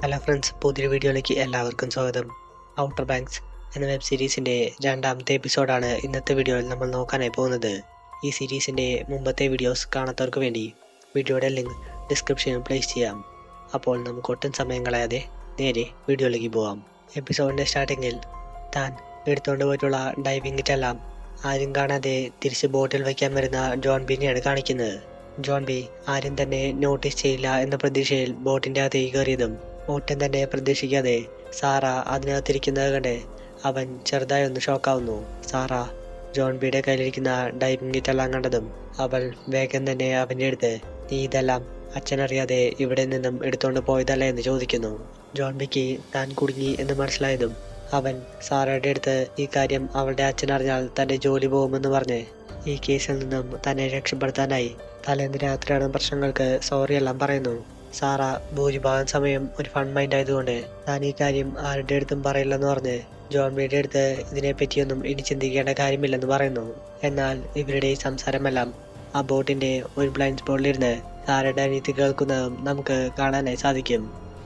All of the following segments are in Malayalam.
ഹലോ ഫ്രണ്ട്സ്, പുതിയൊരു വീഡിയോയിലേക്ക് എല്ലാവർക്കും സ്വാഗതം. ഔട്ടർ ബാങ്ക്സ് എന്ന വെബ് സീരീസിൻ്റെ രണ്ടാമത്തെ എപ്പിസോഡാണ് ഇന്നത്തെ വീഡിയോയിൽ നമ്മൾ നോക്കാനായി പോകുന്നത്. ഈ സീരീസിൻ്റെ മുമ്പത്തെ വീഡിയോസ് കാണാത്തവർക്ക് വേണ്ടി വീഡിയോയുടെ ലിങ്ക് ഡിസ്ക്രിപ്ഷനിൽ പ്ലേസ് ചെയ്യാം. അപ്പോൾ നമുക്ക് ഒട്ടും സമയം കളയാതെ നേരെ വീഡിയോയിലേക്ക് പോകാം. എപ്പിസോഡിൻ്റെ സ്റ്റാർട്ടിങ്ങിൽ താൻ എടുത്തുകൊണ്ട് പോയിട്ടുള്ള ഡൈവിംഗ് കിറ്റെല്ലാം ആരും കാണാതെ തിരിച്ച് ബോട്ടിൽ വയ്ക്കാൻ വരുന്ന ജോൺ ബിനെയാണ് കാണിക്കുന്നത്. ജോൺ ബി ആരും തന്നെ നോട്ടീസ് ചെയ്യില്ല എന്ന പ്രതീക്ഷയിൽ ബോട്ടിൻ്റെ അകത്തേക്ക് കയറിയതും ഒട്ടും തന്നെ പ്രതീക്ഷിക്കാതെ സാറ അതിനകത്തിരിക്കുന്നത് കണ്ട് അവൻ ചെറുതായി ഒന്ന് ഷോക്കാവുന്നു. സാറ ജോൺ ബിയുടെ കയ്യിലിരിക്കുന്ന ഡൈവിംഗ് കിറ്റെല്ലാം കണ്ടതും അവൾ വേഗം തന്നെ അവൻ്റെ അടുത്ത് നീ ഇതെല്ലാം അച്ഛനറിയാതെ ഇവിടെ നിന്നും എടുത്തുകൊണ്ട് പോയതല്ല എന്ന് ചോദിക്കുന്നു. ജോൺ ബിക്ക് താൻ കുടുങ്ങി എന്ന് മനസ്സിലായതും അവൻ സാറയുടെ അടുത്ത് ഈ കാര്യം അവളുടെ അച്ഛനറിഞ്ഞാൽ തൻ്റെ ജോലി പോകുമെന്ന് പറഞ്ഞ് ഈ കേസിൽ നിന്നും തന്നെ രക്ഷപ്പെടുത്താനായി തലേന്ന് രാത്രി നടന്ന പ്രശ്നങ്ങൾക്ക് സോറി എല്ലാം പറയുന്നു. സാറ ഭൂരിഭാഗം സമയം ഒരു ഫൺ മൈൻഡ് ആയതുകൊണ്ട് താൻ ഈ കാര്യം ആരുടെ അടുത്തും പറയില്ലെന്ന് പറഞ്ഞ് ജോൺ ബിയുടെ അടുത്ത് ഇതിനെപ്പറ്റിയൊന്നും ഇനി ചിന്തിക്കേണ്ട കാര്യമില്ലെന്ന് പറയുന്നു. എന്നാൽ ഇവരുടെ ഈ സംസാരമെല്ലാം ആ ബോട്ടിന്റെ ഒരു ബ്ലൈൻഡ് സ്പോട്ടിലിരുന്ന് സാറയുടെ അനിയത്തി കേൾക്കുന്നതും നമുക്ക് കാണാനായി സാധിക്കും.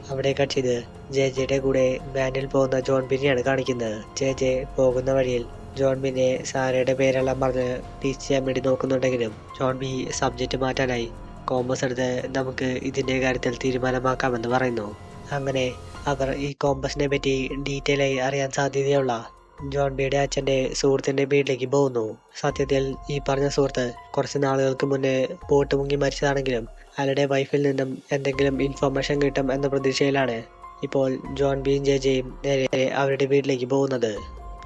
അവിടെ കട്ട് ചെയ്ത് ജെ കൂടെ വാനിൽ പോകുന്ന ജോൺ ബിനെയാണ് കാണിക്കുന്നത്. ജെ പോകുന്ന വഴിയിൽ ജോൺ ബിനെ സാറയുടെ പേരെല്ലാം പറഞ്ഞ് ടീച്ച് ചെയ്യാൻ വേണ്ടി നോക്കുന്നുണ്ടെങ്കിലും ജോൺ ബി സബ്ജക്റ്റ് മാറ്റാനായി കോമ്പസ് എടുത്ത് നമുക്ക് ഇതിൻ്റെ കാര്യത്തിൽ തീരുമാനമാക്കാമെന്ന് പറയുന്നു. അങ്ങനെ അവർ ഈ കോമ്പസിനെ പറ്റി ഡീറ്റെയിൽ ആയി അറിയാൻ സാധ്യതയുള്ള ജോൺ ബിയുടെ അച്ഛൻ്റെ സുഹൃത്തിൻ്റെ വീട്ടിലേക്ക് പോകുന്നു. സത്യത്തിൽ ഈ പറഞ്ഞ സുഹൃത്ത് കുറച്ച് നാളുകൾക്ക് മുന്നേ ബോട്ട് മുങ്ങി മരിച്ചതാണെങ്കിലും അയാളുടെ വൈഫിൽ നിന്നും എന്തെങ്കിലും ഇൻഫർമേഷൻ കിട്ടും എന്ന പ്രതീക്ഷയിലാണ് ഇപ്പോൾ ജോൺ ബിയും ജെയും നേരെ അവരുടെ വീട്ടിലേക്ക് പോകുന്നത്.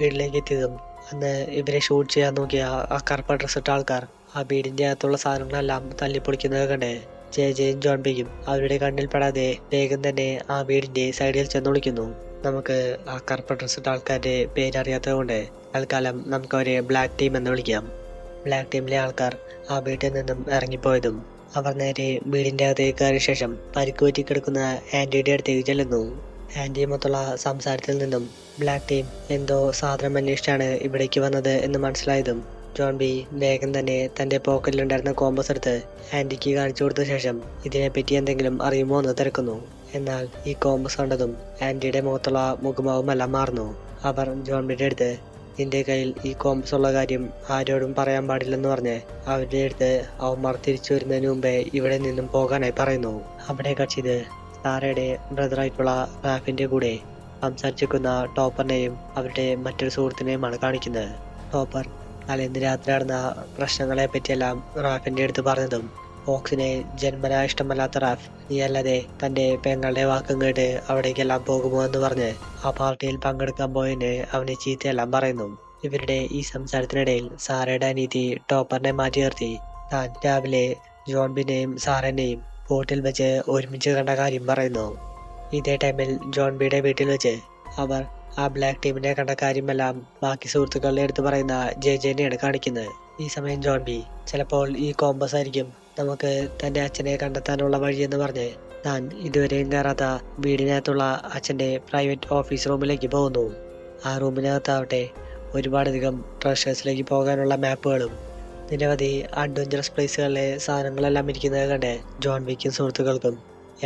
വീട്ടിലേക്ക് എത്തിയതും അന്ന് ഇവരെ ഷൂട്ട് ചെയ്യാൻ നോക്കിയ ആ കറുപ്പ ഡ്രസ്സിട്ട ആൾക്കാർ ആ വീടിന്റെ അകത്തുള്ള സാധനങ്ങളെല്ലാം തല്ലിപ്പൊളിക്കുന്നത് കണ്ട് ജെയും ജോൺ ബിയും അവരുടെ കണ്ണിൽ പെടാതെ വേഗം തന്നെ ആ വീടിന്റെ സൈഡിൽ ചെന്ന് വിളിക്കുന്നു. നമുക്ക് ആ കറുപ്പ ഡ്രസ്സിട്ട ആൾക്കാരുടെ പേരറിയാത്തത് കൊണ്ട് തൽക്കാലം നമുക്ക് അവരെ ബ്ലാക്ക് ടീം എന്ന് വിളിക്കാം. ബ്ലാക്ക് ടീമിലെ ആൾക്കാർ ആ വീട്ടിൽ നിന്നും ഇറങ്ങിപ്പോയതും അവർ നേരെ വീടിന്റെ അകത്തേക്ക് കയറിയ ശേഷം പരിക്കുപറ്റി കിടക്കുന്ന ആന്റിയുടെ അടുത്തേക്ക് ചെല്ലുന്നു. ആന്റിയുമൊത്തുള്ള സംസാരത്തിൽ നിന്നും ബ്ലാക്ക് ടീം എന്തോ സാധനം അന്വേഷിച്ചാണ് ഇവിടേക്ക് വന്നത് എന്ന് മനസ്സിലായതും ജോൺ ബി വേഗം തന്നെ തന്റെ പോക്കറ്റിലുണ്ടായിരുന്ന കോമ്പസ് എടുത്ത് ആന്റിക്ക് കാണിച്ചു കൊടുത്ത ശേഷം ഇതിനെപ്പറ്റി എന്തെങ്കിലും അറിയുമോ എന്ന് തിരക്കുന്നു. എന്നാൽ ഈ കോമ്പസ് കണ്ടതും ആന്റിയുടെ മുഖത്തുള്ള മുഖഭാവമെല്ലാം മാറുന്നു. അവർ ജോൺ ബിയുടെ അടുത്ത് നിന്റെ കയ്യിൽ ഈ കോമ്പസ് ഉള്ള കാര്യം ആരോടും പറയാൻ പാടില്ലെന്ന് പറഞ്ഞ് അവരുടെ അടുത്ത് അവന്മാർ തിരിച്ചു വരുന്നതിന് മുമ്പേ ഇവിടെ നിന്നും പോകാനായി പറയുന്നു. അവിടെ കക്ഷിത് സാറയുടെ ബ്രദറായിട്ടുള്ള റാഫിന്റെ കൂടെ സംസാരിച്ചിരിക്കുന്ന ടോപ്പറിനെയും അവരുടെ മറ്റൊരു സുഹൃത്തിനെയുമാണ് കാണിക്കുന്നത്. ടോപ്പർ തലേന്ന് രാത്രി നടന്ന പ്രശ്നങ്ങളെ പറ്റിയെല്ലാം റാഫിന്റെ അടുത്ത് പറഞ്ഞതും ഫോക്സിനെ ജന്മനാ ഇഷ്ടമല്ലാത്ത റാഫ് നീ അല്ലാതെ തന്റെ പെങ്ങളുടെ വാക്കും കേട്ട് അവിടേക്കെല്ലാം പോകുമോ എന്ന് പറഞ്ഞ് ആ പാർട്ടിയിൽ പങ്കെടുക്കാൻ പോയതിന് അവനെ ചീത്തയെല്ലാം പറയുന്നു. ഇവരുടെ ഈ സംസാരത്തിനിടയിൽ സാറയുടെ അനീതി ടോപ്പറിനെ മാറ്റി നിർത്തി താൻ രാവിലെ ജോൺ ബിനെയും സാറിനെയും ബോട്ടിൽ വെച്ച് ഒരുമിച്ച് കണ്ട കാര്യം പറയുന്നു. ഇതേ ടൈമിൽ ജോൺ ബിയുടെ വീട്ടിൽ വെച്ച് അവർ ആ ബ്ലാക്ക് ടീമിനെ കണ്ട കാര്യമെല്ലാം ബാക്കി സുഹൃത്തുക്കളുടെ അടുത്ത് പറയുന്ന ജെനെയാണ് കാണിക്കുന്നത്. ഈ സമയം ജോൺ ബി ചിലപ്പോൾ ഈ കോമ്പസ് ആയിരിക്കും നമുക്ക് തന്റെ അച്ഛനെ കണ്ടെത്താനുള്ള വഴിയെന്ന് പറഞ്ഞ് താൻ ഇതുവരെയും കയറാത്ത വീടിനകത്തുള്ള അച്ഛന്റെ പ്രൈവറ്റ് ഓഫീസ് റൂമിലേക്ക് പോകുന്നു. ആ റൂമിനകത്താവട്ടെ ഒരുപാടധികം ട്രഷേഴ്സിലേക്ക് പോകാനുള്ള മാപ്പുകളും നിരവധി അഡ്വഞ്ചറസ് പ്ലേസുകളിലെ സാധനങ്ങളെല്ലാം ഇരിക്കുന്നത് കണ്ട് ജോൺ ബിക്കും സുഹൃത്തുക്കൾക്കും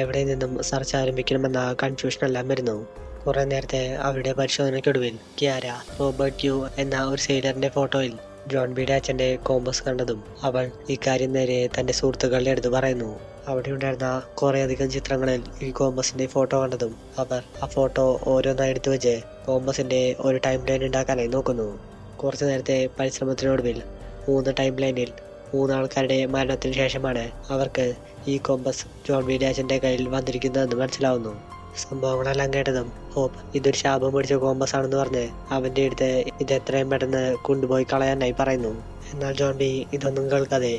എവിടെ നിന്നും സെർച്ച് ആരംഭിക്കണമെന്ന കൺഫ്യൂഷനെല്ലാം വരുന്നു. കുറെ നേരത്തെ അവരുടെ പരിശോധനയ്ക്കൊടുവിൽ ക്യാര റോബർട്ട് യു എന്ന ഒരു സെയിലറിന്റെ ഫോട്ടോയിൽ ജോൺ ബിയുടെ അച്ഛന്റെ കോമ്പസ് കണ്ടതും അവൾ ഇക്കാര്യം നേരെ തന്റെ സുഹൃത്തുക്കളുടെ അടുത്ത് പറയുന്നു. അവിടെ ഉണ്ടായിരുന്ന കുറെ അധികം ചിത്രങ്ങളിൽ ഈ കോമ്പസിന്റെ ഫോട്ടോ കണ്ടതും അവർ ആ ഫോട്ടോ ഓരോന്നായി എടുത്തു വെച്ച് കോമ്പസിന്റെ ഒരു ടൈം ലൈൻ ഉണ്ടാക്കാനായി നോക്കുന്നു. കുറച്ചു നേരത്തെ പരിശ്രമത്തിനൊടുവിൽ 3 ടൈം ലൈനിൽ 3 ആൾക്കാരുടെ മരണത്തിന് ശേഷമാണ് അവർക്ക് ഈ കോമ്പസ് ജോൺ ബിയുടെ അച്ഛന്റെ കയ്യിൽ വന്നിരിക്കുന്നതെന്ന് മനസ്സിലാവുന്നു. സംഭവങ്ങളെല്ലാം കേട്ടതും ഹോപ്പ് ഇതൊരു ശാപം പിടിച്ച കോമ്പസ് ആണെന്ന് പറഞ്ഞ് അവന്റെ അടുത്ത് ഇത് എത്രയും പെട്ടെന്ന് കൊണ്ടുപോയി കളയാനായി പറയുന്നു. എന്നാൽ ജോൺ ബി ഇതൊന്നും കേൾക്കാതെ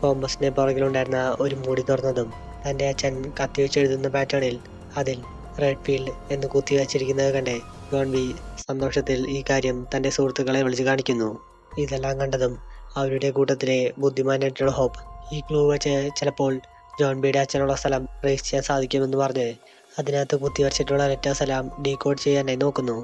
കോമ്പസിന്റെ പുറകിലുണ്ടായിരുന്ന ഒരു മൂടി തുറന്നതും തന്റെ അച്ഛൻ കത്തി വെച്ച് എഴുതുന്ന പാറ്റേണിൽ അതിൽ റെഡ് ഫീൽഡ് എന്ന് കുത്തി വച്ചിരിക്കുന്നത് കണ്ട് ജോൺ ബി സന്തോഷത്തിൽ ഈ കാര്യം തന്റെ സുഹൃത്തുക്കളെ വിളിച്ചു കാണിക്കുന്നു. ഇതെല്ലാം കണ്ടതും അവരുടെ കൂട്ടത്തിലെ ബുദ്ധിമാനായിട്ടുള്ള ഹോപ്പ് ഈ ക്ലൂ വെച്ച് ചിലപ്പോൾ ജോൺ ബിയുടെ അച്ഛനുള്ള സ്ഥലം ട്രേസ് ചെയ്യാൻ സാധിക്കുമെന്ന് പറഞ്ഞ് അതിനകത്ത് കുത്തിവരച്ചിട്ടുള്ള ലെറ്റേഴ്സ് എല്ലാം ഡീകോഡ് ചെയ്യാനായി നോക്കുന്നു.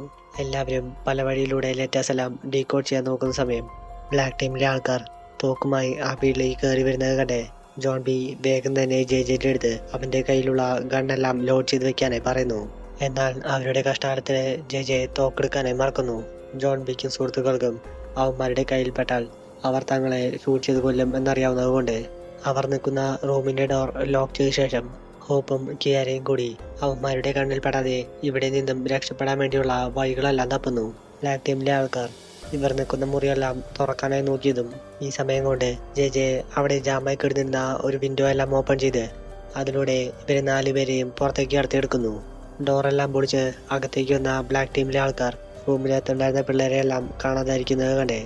എല്ലാവരും പല വഴിയിലൂടെ ലെറ്റേഴ്സ് എല്ലാം ഡീകോഡ് ചെയ്യാൻ നോക്കുന്ന സമയം ബ്ലാക്ക് ടീമിലെ ആൾക്കാർ തോക്കുമായി ആ വീട്ടിലേക്ക് കയറി വരുന്നത് കണ്ട് ജോൺ ബി വേഗം തന്നെ ജെജെയുടെ അടുത്ത് അവന്റെ കയ്യിലുള്ള ഗണ്ണെല്ലാം ലോഡ് ചെയ്ത് വെക്കാനായി പറയുന്നു. എന്നാൽ അവരുടെ കഷ്ടാലത്തിന് ജെജെ തോക്കെടുക്കാനായി മറക്കുന്നു. ജോൺ ബിക്കും സുഹൃത്തുക്കൾക്കും അവന്മാരുടെ കയ്യിൽപ്പെട്ടാൽ അവർ തങ്ങളെ ഷൂട്ട് ചെയ്ത് കൊല്ലും എന്നറിയാവുന്നതുകൊണ്ട് അവർ നിൽക്കുന്ന റൂമിന്റെ ഡോർ ലോക്ക് ചെയ്ത ശേഷം ഹോപ്പും കിയാരയും കൂടി അവന്മാരുടെ കണ്ണിൽപ്പെടാതെ ഇവിടെ നിന്നും രക്ഷപ്പെടാൻ വേണ്ടിയുള്ള വഴികളെല്ലാം തപ്പുന്നു. ബ്ലാക്ക് ടീമിലെ ആൾക്കാർ ഇവർ നിൽക്കുന്ന മുറിയെല്ലാം തുറക്കാനായി നോക്കിയതും ഈ സമയം കൊണ്ട് ജെജെ അവിടെ ജാമായി കിടന്നിരുന്ന ഒരു വിൻഡോ എല്ലാം ഓപ്പൺ ചെയ്ത് അതിലൂടെ ഇവരെ 4 പേരെയും പുറത്തേക്ക് കടത്തിയെടുക്കുന്നു. ഡോറെല്ലാം പൊളിച്ച് അകത്തേക്ക് വന്ന ബ്ലാക്ക് ടീമിലെ ആൾക്കാർ റൂമിനകത്തുണ്ടായിരുന്ന പിള്ളേരെയെല്ലാം കാണാതായിരിക്കുന്നത് കണ്ട്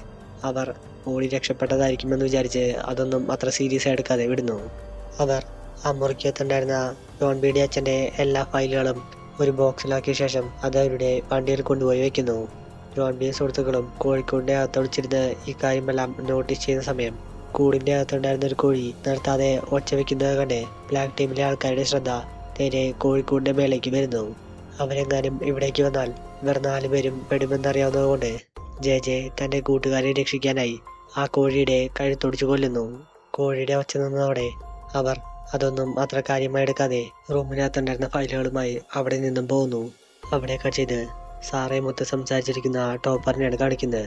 അവർ ഓടി രക്ഷപ്പെട്ടതായിരിക്കുമെന്ന് വിചാരിച്ച് അതൊന്നും അത്ര സീരിയസ് ആയി എടുക്കാതെ വിടുന്നു. അവർ ആ മുറിക്കകത്തുണ്ടായിരുന്ന ജോൺ ബിയുടെ അച്ഛൻ്റെ എല്ലാ ഫയലുകളും ഒരു ബോക്സിലാക്കിയ ശേഷം അത് അവരുടെ വണ്ടിയിൽ കൊണ്ടുപോയി വെക്കുന്നു. ജോൺ ബിയും സുഹൃത്തുക്കളും കോഴിക്കൂടിൻ്റെ അകത്തൊളിച്ചിരുന്ന് ഈ കാര്യമെല്ലാം നോട്ടീസ് ചെയ്യുന്ന സമയം കൂടിൻ്റെ അകത്തുണ്ടായിരുന്ന ഒരു കോഴി നിർത്താതെ ഒച്ച വെക്കുന്നത് കണ്ട് ബ്ലാക്ക് ടീമിലെ ആൾക്കാരുടെ ശ്രദ്ധ നേരെ കോഴിക്കൂടിൻ്റെ മേലേക്ക് വരുന്നു. അവരെങ്ങാനും ഇവിടേക്ക് വന്നാൽ ഇവർ 4 പേരും പെടുമെന്നറിയാവുന്നതുകൊണ്ട് ജെ തൻ്റെ കൂട്ടുകാരെ രക്ഷിക്കാനായി ആ കോഴിയുടെ കഴുത്തൊടിച്ചു കൊല്ലുന്നു. കോഴിയുടെ ഒച്ച നിന്നതോടെ അവർ അതൊന്നും അത്ര കാര്യമായി എടുക്കാതെ റൂമിനകത്തുണ്ടായിരുന്ന ഫയലുകളുമായി അവിടെ നിന്നും പോകുന്നു. അവിടെ കട്ട് ചെയ്ത് സാറേ മൊത്ത് സംസാരിച്ചിരിക്കുന്ന ടോപ്പറിനെയാണ് കാണിക്കുന്നത്.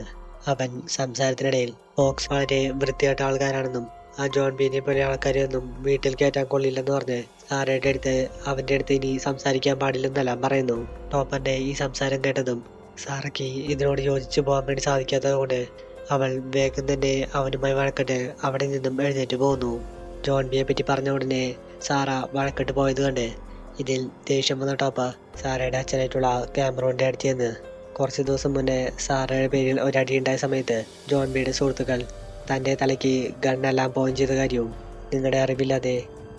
അവൻ സംസാരത്തിനിടയിൽ ഫോക്സ് വളരെ വൃത്തിയായിട്ട ആൾക്കാരാണെന്നും ആ ജോൺ ബീനെ പോലെ ആൾക്കാരെയൊന്നും വീട്ടിൽ കയറ്റാൻ കൊള്ളില്ലെന്ന് പറഞ്ഞ് സാറയുടെ അടുത്ത് അവൻ്റെ അടുത്ത് ഇനി സംസാരിക്കാൻ പാടില്ലെന്നെല്ലാം പറയുന്നു. ടോപ്പറിന്റെ ഈ സംസാരം കേട്ടതും സാറയ്ക്ക് ഇതിനോട് യോജിച്ചു പോകാൻ വേണ്ടി സാധിക്കാത്തത് കൊണ്ട് അവൾ വേഗം തന്നെ അവനുമായി വഴക്കിട്ട് അവിടെ നിന്നും എഴുന്നേറ്റ് പോകുന്നു. ജോൺ ബിയെ പറ്റി പറഞ്ഞ ഉടനെ സാറ വഴക്കിട്ട് പോയത് കണ്ട് ഇതിൽ ദേഷ്യം വന്ന ടോപ്പ സാറയുടെ അച്ഛനായിട്ടുള്ള ക്യാമറോന്റെ അടുത്ത് ചെന്ന് കുറച്ച് ദിവസം മുന്നേ സാറയുടെ പേരിൽ ഒരടിയുണ്ടായ സമയത്ത് ജോൺ ബിയുടെ സുഹൃത്തുക്കൾ തൻ്റെ തലയ്ക്ക് ഗണ്ണെല്ലാം പോയിന്റ് ചെയ്ത കാര്യവും നിങ്ങളുടെ അറിവില്ലാതെ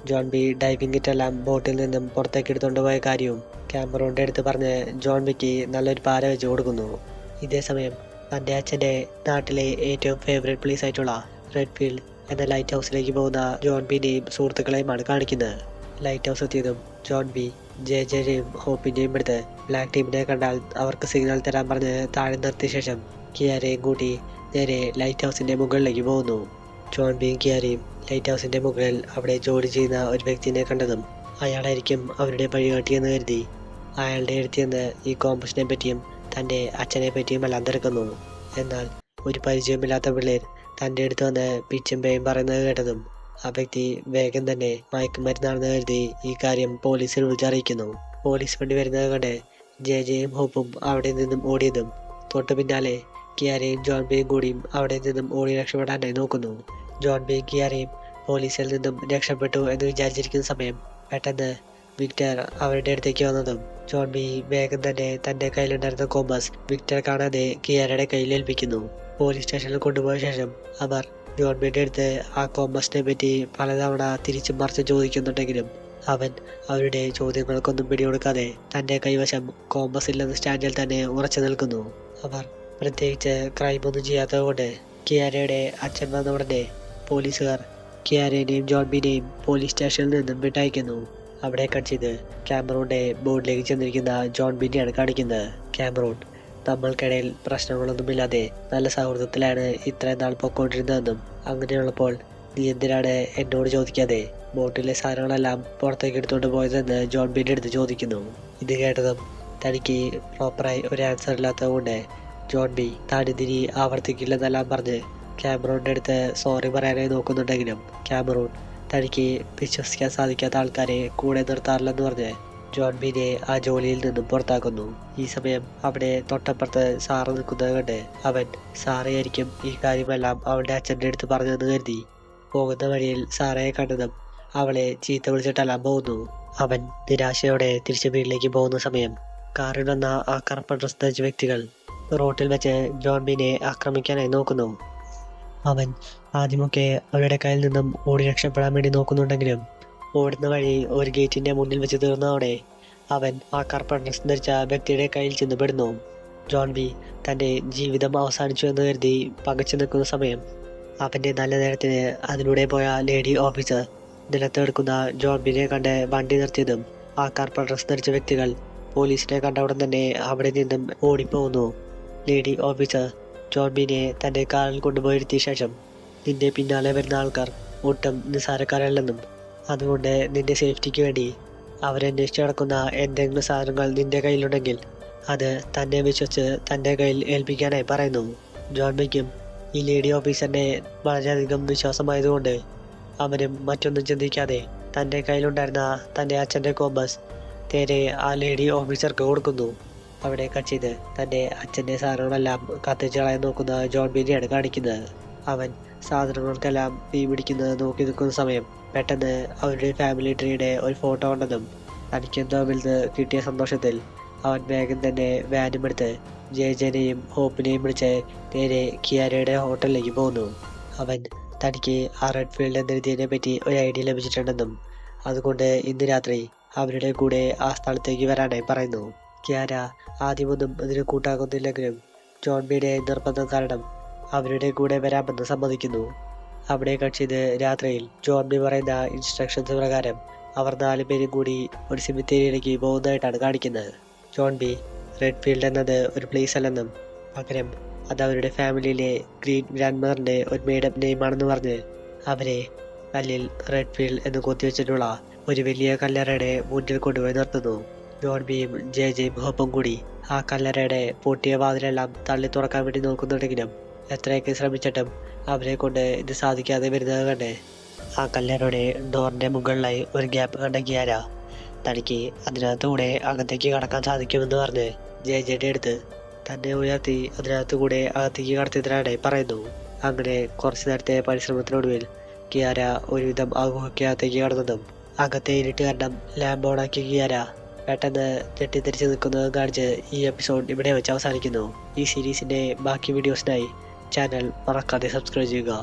ജോൺ ബി ഡൈവിംഗ് കിറ്റെല്ലാം ബോട്ടിൽ നിന്നും പുറത്തേക്ക് എടുത്തുകൊണ്ട് പോയ കാര്യവും ക്യാമറോന്റെ അടുത്ത് പറഞ്ഞ് ജോൺ ബിക്ക് നല്ലൊരു പാര വെച്ച് കൊടുക്കുന്നു. ഇതേസമയം തൻ്റെ അച്ഛൻ്റെ നാട്ടിലെ ഏറ്റവും ഫേവറേറ്റ് പ്ലേസ് ആയിട്ടുള്ള റെഡ്ഫീൽഡ് എന്ന ലൈറ്റ് ഹൗസിലേക്ക് പോകുന്ന ജോൺ ബിന്റെയും സുഹൃത്തുക്കളെയുമാണ് കാണിക്കുന്നത്. ലൈറ്റ് ഹൗസ് എത്തിയതും ജോൺ ബി ജെജെയും ഹോപ്പിന്റെയും അടുത്ത് ബ്ലാക്ക് ടീമിനെ കണ്ടാൽ അവർക്ക് സിഗ്നൽ തരാൻ പറഞ്ഞ് താഴെ നിർത്തിയ ശേഷം കിയാരയും കൂട്ടി നേരെ ലൈറ്റ് ഹൗസിന്റെ മുകളിലേക്ക് പോകുന്നു. ജോൺ ബിയും കിയാരയും ലൈറ്റ് ഹൗസിന്റെ മുകളിൽ അവിടെ ജോലി ചെയ്യുന്ന ഒരു വ്യക്തിനെ കണ്ടതും അയാളായിരിക്കും അവരുടെ വഴികാട്ടിയെന്ന് കരുതി അയാളുടെ അടുത്ത് നിന്ന് ഈ കോമ്പസിനെ പറ്റിയും തൻ്റെ അച്ഛനെ പറ്റിയും എല്ലാം തിരക്കുന്നു. എന്നാൽ ഒരു പരിചയമില്ലാത്ത പിള്ളേർ തൻ്റെ അടുത്ത് വന്ന് പിച്ചും പേയും പറയുന്നത് കേട്ടതും ആ വ്യക്തി വേഗം തന്നെ മയക്കുമരുന്നാണെന്ന് കരുതി ഈ കാര്യം പോലീസിൽ വിളിച്ചറിയിക്കുന്നു. പോലീസ് വണ്ടി വരുന്നത് കണ്ട് ജെജെയും ഹോപ്പും അവിടെ നിന്നും ഓടിയതും തൊട്ടു പിന്നാലെ കിയാരയും ജോൺ ബിയും കൂടിയും അവിടെ നിന്നും ഓടി രക്ഷപ്പെടാനായി നോക്കുന്നു. ജോൺ ബിയും കിയാരയും പോലീസിൽ നിന്നും രക്ഷപ്പെട്ടു എന്ന് വിചാരിച്ചിരിക്കുന്ന സമയം പെട്ടെന്ന് വിക്ടർ അവരുടെ അടുത്തേക്ക് വന്നതും ജോൺ ബി വേഗം തന്നെ തൻ്റെ കയ്യിലുണ്ടായിരുന്ന കോമ്പസ് വിക്ടർ കാണാതെ കിയാരയുടെ കയ്യിൽ ഏൽപ്പിക്കുന്നു. പോലീസ് സ്റ്റേഷനിൽ കൊണ്ടുപോയ ശേഷം അവർ ജോൺ ബിയുടെ അടുത്ത് ആ കോമ്പസിനെ പറ്റി പലതവണ തിരിച്ചും മറിച്ച് ചോദിക്കുന്നുണ്ടെങ്കിലും അവൻ അവരുടെ ചോദ്യങ്ങൾക്കൊന്നും പിടികൊടുക്കാതെ തൻ്റെ കൈവശം കോമ്പസ് ഇല്ലെന്ന സ്റ്റാൻഡിൽ തന്നെ ഉറച്ചു നിൽക്കുന്നു. അവർ പ്രത്യേകിച്ച് ക്രൈമൊന്നും ചെയ്യാത്തത് കൊണ്ട് കിയാരയുടെ അച്ഛൻ വന്ന ഉടനെ പോലീസുകാർ കിയാരേനെയും ജോൺ ബിനെയും പോലീസ് സ്റ്റേഷനിൽ നിന്നും വിട്ടയക്കുന്നു. അവിടെ കട്ട് ചെയ്ത് ക്യാമറോന്റെ ബോർഡിലേക്ക് ചെന്നിരിക്കുന്ന ജോൺ ബിനെയാണ് കാണിക്കുന്നത്. ക്യാമറോൺ നമ്മൾക്കിടയിൽ പ്രശ്നങ്ങളൊന്നുമില്ലാതെ നല്ല സൗഹൃദത്തിലാണ് ഇത്രയും നാൾ പൊക്കോണ്ടിരുന്നതെന്നും അങ്ങനെയുള്ളപ്പോൾ നീ എന്തിനാണ് എന്നോട് ചോദിക്കാതെ ബോട്ടിലെ സാധനങ്ങളെല്ലാം പുറത്തേക്ക് എടുത്തുകൊണ്ട് പോയതെന്ന് ജോൺ ബിന്റെ അടുത്ത് ചോദിക്കുന്നു. ഇത് കേട്ടതും തനിക്ക് പ്രോപ്പറായി ഒരു ആൻസർ ഇല്ലാത്തത് കൊണ്ട് ജോൺ ബി താനിതിരി ആവർത്തിക്കില്ലെന്നെല്ലാം പറഞ്ഞ് ക്യാമറോന്റെ അടുത്ത് സോറി പറയാനായി നോക്കുന്നുണ്ടെങ്കിലും ക്യാമറോൺ തനിക്ക് വിശ്വസിക്കാൻ സാധിക്കാത്ത ആൾക്കാരെ കൂടെ നിർത്താറില്ലെന്ന് പറഞ്ഞ് ജോൺ ബിനെ ആ ജോലിയിൽ നിന്നും പുറത്താക്കുന്നു. ഈ സമയം അവിടെ തൊട്ടപ്പുറത്ത് സാറ് നിൽക്കുന്നത് കണ്ട് അവൻ സാറയായിരിക്കും ഈ കാര്യമെല്ലാം അവളുടെ അച്ഛൻ്റെ അടുത്ത് പറഞ്ഞതെന്ന് കരുതി പോകുന്ന വഴിയിൽ സാറയെ കണ്ടതും അവളെ ചീത്ത വിളിച്ചിട്ടെല്ലാം പോകുന്നു. അവൻ നിരാശയോടെ തിരിച്ചു വീട്ടിലേക്ക് പോകുന്ന സമയം കാറിൽ വന്ന ആ കറുപ്പ ഡ്രസ് ധരിച്ച വ്യക്തികൾ റോട്ടിൽ വെച്ച് ജോൺ ബിനെ ആക്രമിക്കാനായി നോക്കുന്നു. അവൻ ആദ്യമൊക്കെ അവരുടെ കയ്യിൽ നിന്നും ഓടി രക്ഷപ്പെടാൻ വേണ്ടി നോക്കുന്നുണ്ടെങ്കിലും ഓടുന്ന വഴി ഒരു ഗേറ്റിന്റെ മുന്നിൽ വെച്ച് തീർന്നതോടെ അവൻ ആ കറുപ്പ ഡ്രസ് ധരിച്ച വ്യക്തിയുടെ കയ്യിൽ ചെന്ന് പെടുന്നു. ജോൺ ബി തൻ്റെ ജീവിതം അവസാനിച്ചു എന്ന് കരുതി പകച്ചു നിൽക്കുന്ന സമയം അവൻ്റെ നല്ല നേരത്തിന് അതിലൂടെ പോയ ലേഡി ഓഫീസർ നിലത്തെടുക്കുന്ന ജോൺ ബിനെ കണ്ട് വണ്ടി നിർത്തിയതും ആ കറുപ്പ ഡ്രസ് ധരിച്ച വ്യക്തികൾ പോലീസിനെ കണ്ട ഉടൻ തന്നെ അവിടെ നിന്നും ഓടിപ്പോകുന്നു. ലേഡി ഓഫീസർ ജോൺ ബിനെ തൻ്റെ കാറിൽ കൊണ്ടുപോയിരുത്തിയ ശേഷം നിന്റെ പിന്നാലെ വരുന്ന ആൾക്കാർ ഒട്ടും നിസ്സാരക്കാരല്ലെന്നും അതുകൊണ്ട് നിന്റെ സേഫ്റ്റിക്ക് വേണ്ടി അവരന്വേഷിച്ച് നടക്കുന്ന എന്തെങ്കിലും സാധനങ്ങൾ നിന്റെ കയ്യിലുണ്ടെങ്കിൽ അത് തന്നെ വിശ്വസിച്ച് തൻ്റെ കയ്യിൽ ഏൽപ്പിക്കാനായി പറയുന്നു. ജോൺ ബിക്കും ഈ ലേഡി ഓഫീസറിനെ വളരെയധികം വിശ്വാസമായതുകൊണ്ട് അവനും മറ്റൊന്നും ചിന്തിക്കാതെ തൻ്റെ കയ്യിലുണ്ടായിരുന്ന തൻ്റെ അച്ഛൻ്റെ കോമ്പസ് നേരെ ആ ലേഡി ഓഫീസർക്ക് കൊടുക്കുന്നു. അവിടെ കട്ട് ചെയ്ത് തൻ്റെ അച്ഛൻ്റെ സാധനങ്ങളെല്ലാം കത്തിച്ച് കളയാൻ നോക്കുന്ന ജോൺ ബിനെയാണ് കാണിക്കുന്നത്. അവൻ സാധനങ്ങൾക്കെല്ലാം തീ പിടിക്കുന്നത് നോക്കി നിൽക്കുന്ന സമയം പെട്ടെന്ന് അവരുടെ ഫാമിലി ട്രീയുടെ ഒരു ഫോട്ടോ ഉണ്ടെന്നും തനിക്കെന്തോ വലുത് കിട്ടിയ സന്തോഷത്തിൽ അവൻ വേഗം തന്നെ വാനും എടുത്ത് ജെനെയും ഹോപ്പിനെയും വിളിച്ച് നേരെ കിയാരയുടെ ഹോട്ടലിലേക്ക് പോകുന്നു. അവൻ തനിക്ക് ആ റെഡ് ഫീൽഡ് എന്നെഴുതിയതിനെ പറ്റി ഒരു ഐഡിയ ലഭിച്ചിട്ടുണ്ടെന്നും അതുകൊണ്ട് ഇന്ന് രാത്രി അവരുടെ കൂടെ ആ സ്ഥലത്തേക്ക് വരാനായി പറയുന്നു. കിയാര ആദ്യമൊന്നും അതിന് കൂട്ടാക്കുന്നില്ലെങ്കിലും ജോൺ ബിയുടെ നിർബന്ധം കാരണം അവരുടെ കൂടെ വരാമെന്ന് സമ്മതിക്കുന്നു. അവിടെ കക്ഷിത് രാത്രിയിൽ ജോൺ ബി പറയുന്ന ഇൻസ്ട്രക്ഷൻസ് പ്രകാരം അവർ 4 പേരും കൂടി ഒരു സിമിത്തേരിയിലേക്ക് പോകുന്നതായിട്ടാണ് കാണിക്കുന്നത്. ജോൺ ബി റെഡ് ഫീൽഡ് എന്നത് ഒരു പ്ലേസ് അല്ലെന്നും പകരം അത് അവരുടെ ഫാമിലിയിലെ ഗ്രാൻഡ് മദറിൻ്റെ ഒരു മേഡപ്പ് നെയിമാണെന്ന് പറഞ്ഞ് അവരെ കല്ലിൽ റെഡ് ഫീൽഡ് എന്ന് കൊത്തിവെച്ചിട്ടുള്ള ഒരു വലിയ കല്ലറയുടെ മുന്നിൽ കൊണ്ടുപോയി നിർത്തുന്നു. ജോൺ ബിയും ജെയും ഹോപ്പും കൂടി ആ കല്ലറയുടെ പൊട്ടിയ വാതിലെല്ലാം തള്ളി തുറക്കാൻ വേണ്ടി നോക്കുന്നുണ്ടെങ്കിലും എത്രയൊക്കെ ശ്രമിച്ചിട്ടും അവരെ കൊണ്ട് ഇത് സാധിക്കാതെ വരുന്നത് കണ്ട് ആ കല്ലറയുടെ ഡോറിൻ്റെ മുകളിലായി ഒരു ഗ്യാപ്പ് കണ്ട കിയാര തനിക്ക് അതിനകത്തുകൂടെ അകത്തേക്ക് കടക്കാൻ സാധിക്കുമെന്ന് പറഞ്ഞ് ജെയുടെ അടുത്ത് തന്നെ ഉയർത്തി അതിനകത്തുകൂടെ അകത്തേക്ക് കടത്തിയതിനായി പറയുന്നു. അങ്ങനെ കുറച്ചു നേരത്തെ പരിശ്രമത്തിനൊടുവിൽ കിയാര ഒരുവിധം ആ ഗുഹയ്ക്കകത്തേക്ക് കടന്നതും അകത്തെ ഇരുട്ട് കാരണം ലാമ്പ് ഓണാക്കിയ കിയാര പെട്ടെന്ന് തെറ്റിദ്ധരിച്ച് നിൽക്കുന്നത് കാണിച്ച് ഈ എപ്പിസോഡ് ഇവിടെ വെച്ച് അവസാനിക്കുന്നു. ഈ സീരീസിൻ്റെ ബാക്കി വീഡിയോസിനായി ചാനൽ മറക്കാതെ സബ്സ്ക്രൈബ് ചെയ്യുക.